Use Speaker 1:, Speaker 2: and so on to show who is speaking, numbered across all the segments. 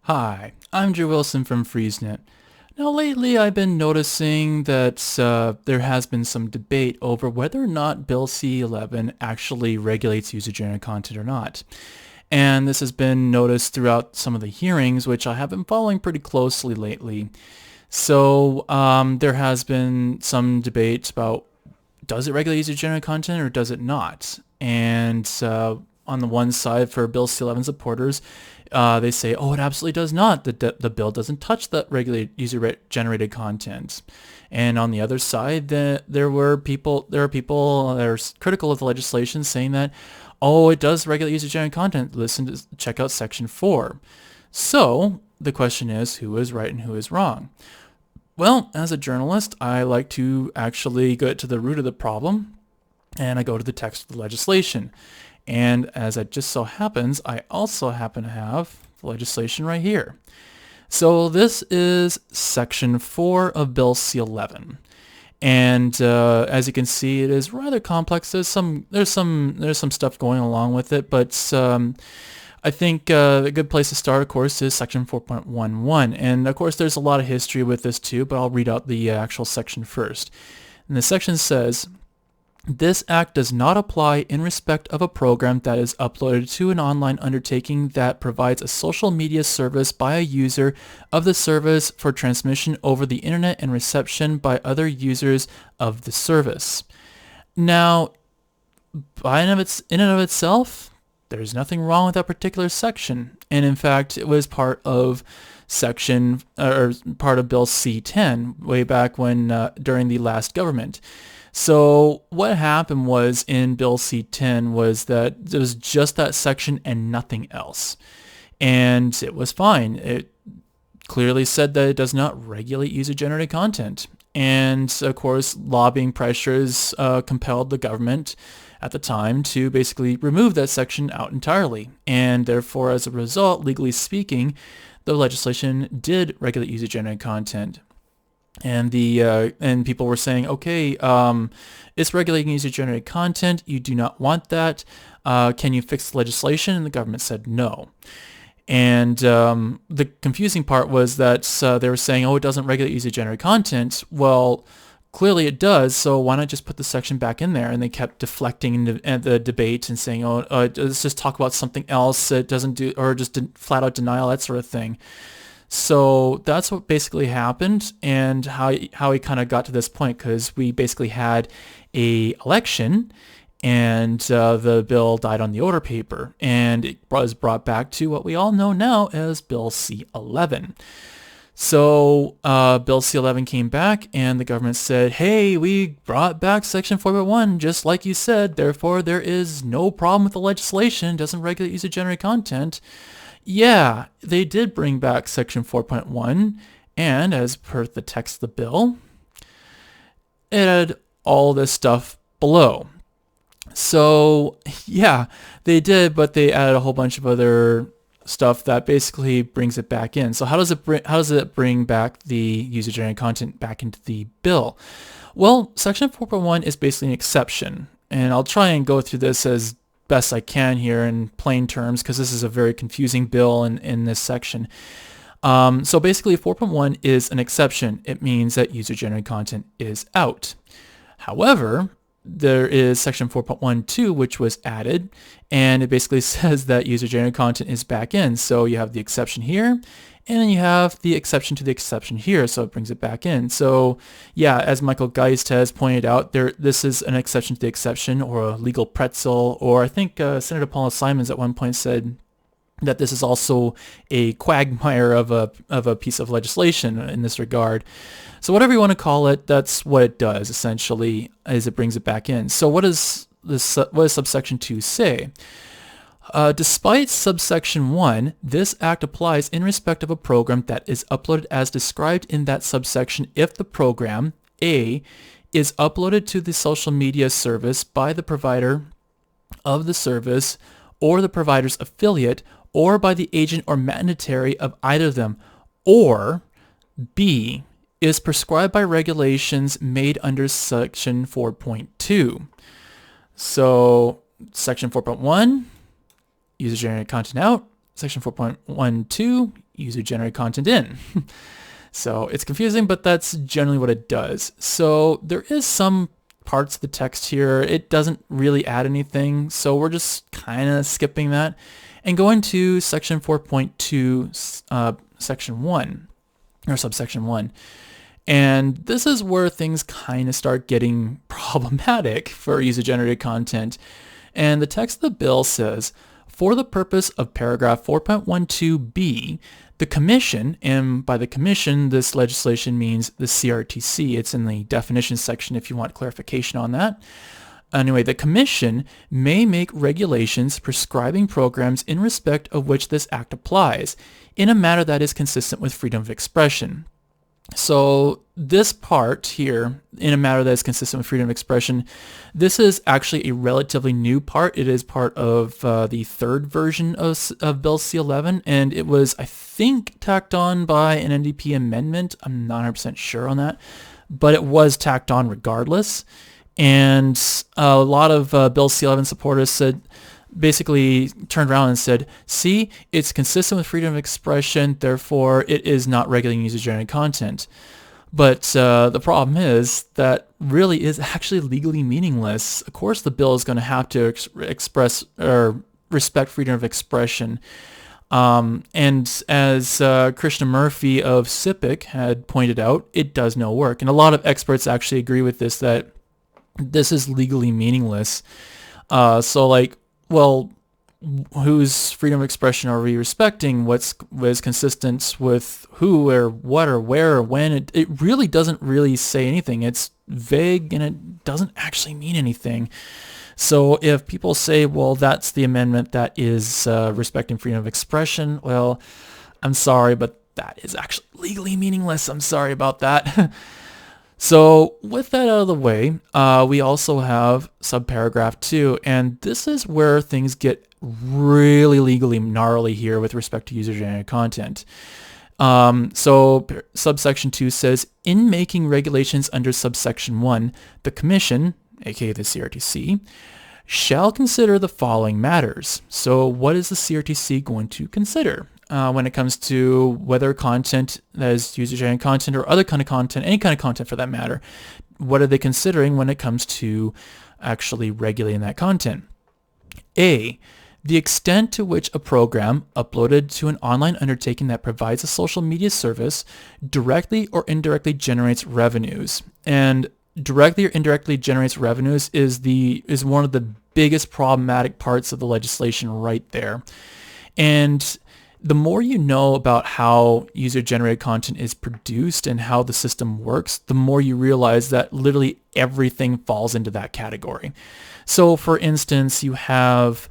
Speaker 1: Hi, I'm Drew Wilson from FreezeNet. Now lately I've been noticing that there has been some debate over whether or not Bill C-11 actually regulates user-generated content or not. And this has been noticed throughout some of the hearings, which I have been following pretty closely lately. So there has been some debate about does it regulate user-generated content or does it not? And on the one side, for Bill C-11 supporters, they say, oh, it absolutely does not. The bill doesn't touch that regulated user-generated content. And on the other side, there are people that are critical of the legislation saying that, oh, it does regulate user-generated content. Check out Section 4. So the question is, who is right and who is wrong? Well, as a journalist, I like to actually get to the root of the problem, and I go to the text of the legislation. And as it just so happens, I also happen to have the legislation right here. So this is Section 4 of Bill C-11. And as you can see, it is rather complex. There's some stuff going along with it, but I think a good place to start, of course, is Section 4.11. And of course, there's a lot of history with this too, but I'll read out the actual section first. And the section says, this act does not apply in respect of a program that is uploaded to an online undertaking that provides a social media service by a user of the service for transmission over the internet and reception by other users of the service. Now, in and of itself, there's nothing wrong with that particular section. And in fact, it was part of part of Bill C-10 way back when during the last government. So what happened was in Bill C-10 was that it was just that section and nothing else. And it was fine. It clearly said that it does not regulate user-generated content. And of course, lobbying pressures compelled the government at the time to basically remove that section out entirely. And therefore, as a result, legally speaking, the legislation did regulate user-generated content. And people were saying, okay, it's regulating user-generated content. You do not want that. Can you fix the legislation? And the government said no. And the confusing part was that they were saying, oh, it doesn't regulate user-generated content. Well, clearly it does, so why not just put the section back in there? And they kept deflecting the debate and saying, oh, let's just talk about something else. It doesn't do, or just flat out denial, that sort of thing. So that's what basically happened, and how we kind of got to this point, because we basically had a election, and the bill died on the order paper, and it was brought back to what we all know now as Bill C-11. So Bill C-11 came back, and the government said, hey, we brought back Section 4.1 just like you said, therefore there is no problem with the legislation, it doesn't regulate user-generated content. Yeah, they did bring back Section 4.1, and as per the text of the bill, it had all this stuff below. So yeah, they did, but they added a whole bunch of other stuff that basically brings it back in. So how does it bring back the user-generated content back into the bill? Well, Section 4.1 is basically an exception, and I'll try and go through this as best I can here in plain terms, because this is a very confusing bill in this section. So basically 4.1 is an exception. It means that user-generated content is out. However, there is Section 4.12, which was added, and it basically says that user-generated content is back in. So you have the exception here, and then you have the exception to the exception here, so it brings it back in. So yeah, as Michael Geist has pointed out, this is an exception to the exception, or a legal pretzel, or I think Senator Paula Simons at one point said that this is also a quagmire of a piece of legislation in this regard. So whatever you want to call it, that's what it does essentially, is it brings it back in. So what does subsection 2 say? Despite subsection 1, this act applies in respect of a program that is uploaded as described in that subsection if the program, A, is uploaded to the social media service by the provider of the service or the provider's affiliate or by the agent or mandatory of either of them, or B, is prescribed by regulations made under Section 4.2. So Section 4.1, user-generated content out. Section 4.12, user-generated content in. So it's confusing, but that's generally what it does. So there is some parts of the text here. It doesn't really add anything, so we're just kind of skipping that and going to section 4.2, section 1, or subsection 1. And this is where things kind of start getting problematic for user-generated content. And the text of the bill says, for the purpose of paragraph 4.12b, the Commission, and by the Commission, this legislation means the CRTC. It's in the definition section if you want clarification on that. Anyway, the Commission may make regulations prescribing programs in respect of which this act applies, in a manner that is consistent with freedom of expression. So this part here, in a manner that is consistent with freedom of expression, this is actually a relatively new part. It is part of the third version of Bill C-11, and it was, I think, tacked on by an NDP amendment. I'm not 100% sure on that, but it was tacked on regardless. And a lot of Bill C-11 supporters basically turned around and said, see, it's consistent with freedom of expression, therefore it is not regulating user-generated content. But the problem is that really is actually legally meaningless. Of course the bill is going to have to express or respect freedom of expression. And as Krishna Murphy of CIPIC had pointed out, it does no work. And a lot of experts actually agree with this, that this is legally meaningless. So like, well, whose freedom of expression are we respecting? What is consistent with who or what or where or when? It really doesn't really say anything. It's vague and it doesn't actually mean anything. So if people say, well, that's the amendment that is respecting freedom of expression, well, I'm sorry, but that is actually legally meaningless. I'm sorry about that. So with that out of the way, we also have subparagraph 2, and this is where things get really legally gnarly here with respect to user-generated content. So subsection 2 says, in making regulations under subsection 1, the Commission, aka the CRTC, shall consider the following matters. So what is the CRTC going to consider? When it comes to whether content that is user-generated content or other kind of content, any kind of content for that matter, what are they considering when it comes to actually regulating that content? A, the extent to which a program uploaded to an online undertaking that provides a social media service directly or indirectly generates revenues. And directly or indirectly generates revenues is one of the biggest problematic parts of the legislation right there. And the more you know about how user-generated content is produced and how the system works, the more you realize that literally everything falls into that category. So for instance, you have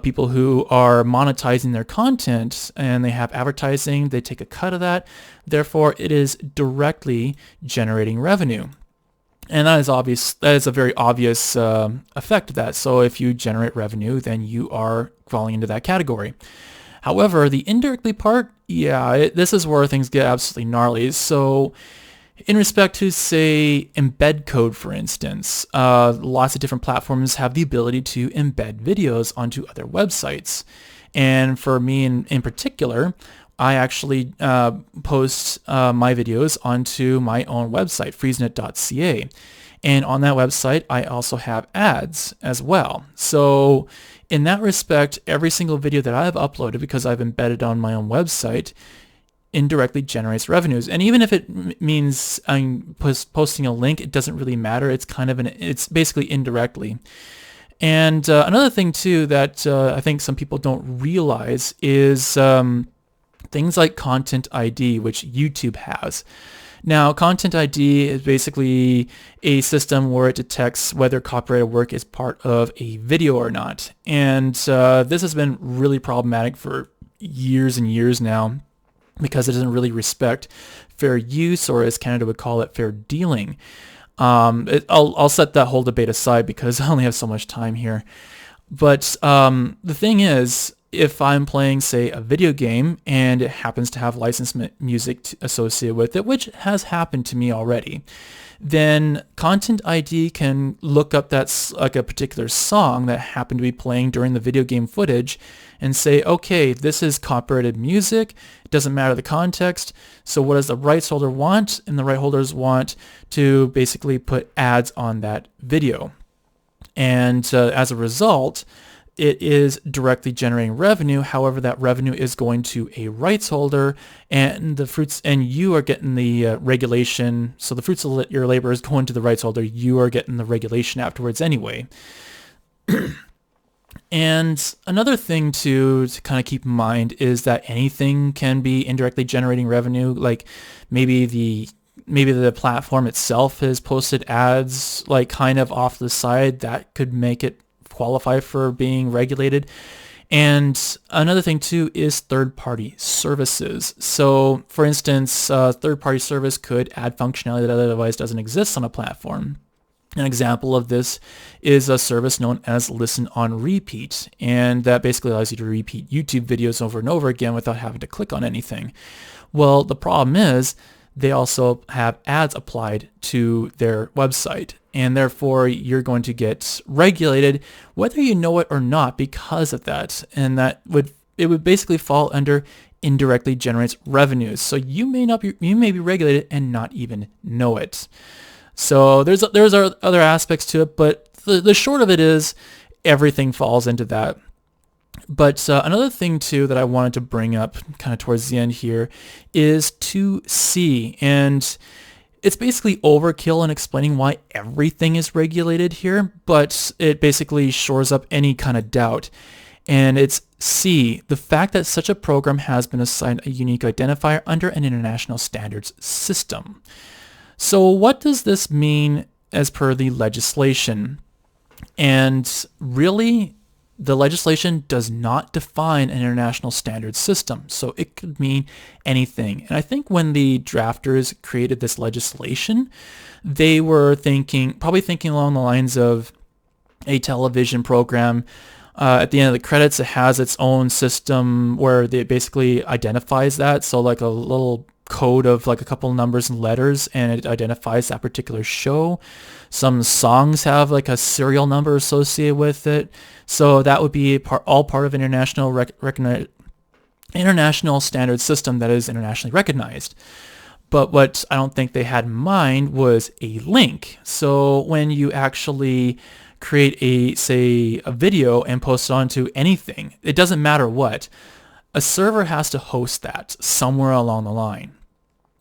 Speaker 1: people who are monetizing their content and they have advertising, they take a cut of that, therefore it is directly generating revenue. And that is obvious. That is a very obvious effect of that. So if you generate revenue, then you are falling into that category. However, the indirectly part, this is where things get absolutely gnarly. So in respect to, say, embed code, for instance, lots of different platforms have the ability to embed videos onto other websites. And for me in particular, I actually post my videos onto my own website, freezenet.ca. And on that website, I also have ads as well. So in that respect, every single video that I have uploaded, because I've embedded on my own website, indirectly generates revenues. And even if it means I'm posting a link, it doesn't really matter. It's it's basically indirectly. And another thing too that I think some people don't realize is things like Content ID, which YouTube has. Now, Content ID is basically a system where it detects whether copyrighted work is part of a video or not. And this has been really problematic for years and years now because it doesn't really respect fair use, or as Canada would call it, fair dealing. I'll set that whole debate aside because I only have so much time here. But the thing is, if I'm playing, say, a video game and it happens to have licensed music associated with it, which has happened to me already, then Content ID can look up like a particular song that happened to be playing during the video game footage and say, okay, this is copyrighted music. It doesn't matter the context. So what does the rights holder want? And the rights holders want to basically put ads on that video. And as a result, it is directly generating revenue. However, that revenue is going to a rights holder, and you are getting the regulation. So the fruits of your labor is going to the rights holder. You are getting the regulation afterwards anyway. And another thing to kind of keep in mind is that anything can be indirectly generating revenue. Like maybe the platform itself has posted ads like kind of off the side that could make it qualify for being regulated. And another thing too is third-party services. So for instance, third-party service could add functionality that otherwise doesn't exist on a platform. An example of this is a service known as Listen on Repeat, and that basically allows you to repeat YouTube videos over and over again without having to click on anything. Well, the problem is they also have ads applied to their website, and therefore you're going to get regulated whether you know it or not because of that. And it would basically fall under indirectly generates revenues. So you may be regulated and not even know it. So there's other aspects to it, but the short of it is everything falls into that. But another thing too that I wanted to bring up kind of towards the end here is 2C, and it's basically overkill in explaining why everything is regulated here, but it basically shores up any kind of doubt. And it's C, the fact that such a program has been assigned a unique identifier under an international standards system. So what does this mean as per the legislation? And really, the legislation does not define an international standards system, so it could mean anything. And I think when the drafters created this legislation, they were probably thinking along the lines of a television program. At the end of the credits, it has its own system where it basically identifies that. So like a little code of like a couple numbers and letters, and it identifies that particular show. Some songs have like a serial number associated with it, so that would be all part of an international standard system that is internationally recognized. But what I don't think they had in mind was a link. So when you actually create a video and post it onto anything, it doesn't matter what, a server has to host that somewhere along the line.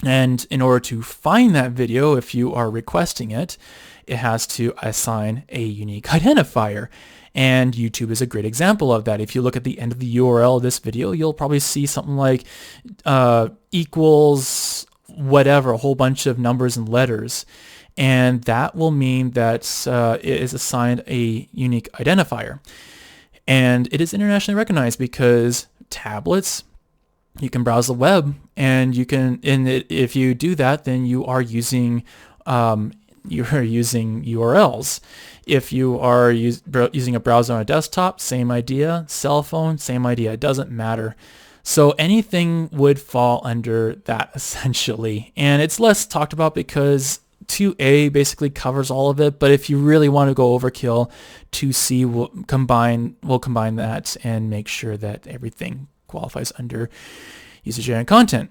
Speaker 1: And in order to find that video, if you are requesting it, it has to assign a unique identifier. And YouTube is a great example of that. If you look at the end of the URL of this video, you'll probably see something like equals whatever, a whole bunch of numbers and letters. And that will mean that it is assigned a unique identifier. And it is internationally recognized because tablets, you can browse the web, and if you do that, then you are using URLs. If you are using a browser on a desktop, same idea. Cell phone, same idea. It doesn't matter. So anything would fall under that essentially, and it's less talked about because 2A basically covers all of it. But if you really want to go overkill, 2C will combine that and make sure that everything qualifies under user-generated content.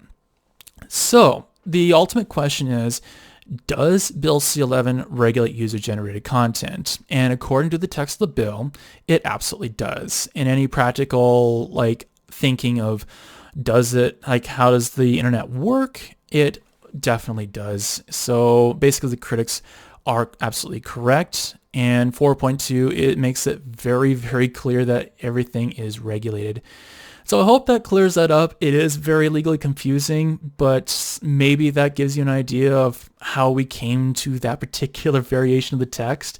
Speaker 1: So the ultimate question is, does Bill C-11 regulate user-generated content? And according to the text of the bill, it absolutely does. In any practical thinking of how does the internet work, it definitely does. So basically the critics are absolutely correct. And 4.2, it makes it very, very clear that everything is regulated. So I hope that clears that up. It is very legally confusing, but maybe that gives you an idea of how we came to that particular variation of the text.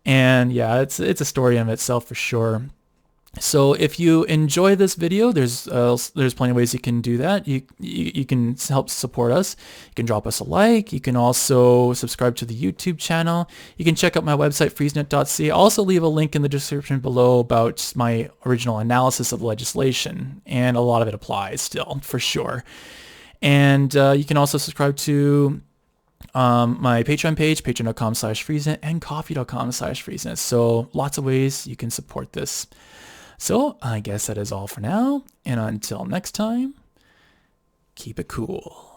Speaker 1: And yeah, it's a story in itself for sure. So if you enjoy this video, there's plenty of ways you can do that. You can help support us. You can drop us a like. You can also subscribe to the YouTube channel. You can check out my website, freezenet.ca. I'll also leave a link in the description below about my original analysis of legislation, and a lot of it applies still, for sure. And you can also subscribe to my Patreon page, patreon.com/freezenet, and ko-fi.com/freezenet. So lots of ways you can support this. So I guess that is all for now, and until next time, keep it cool.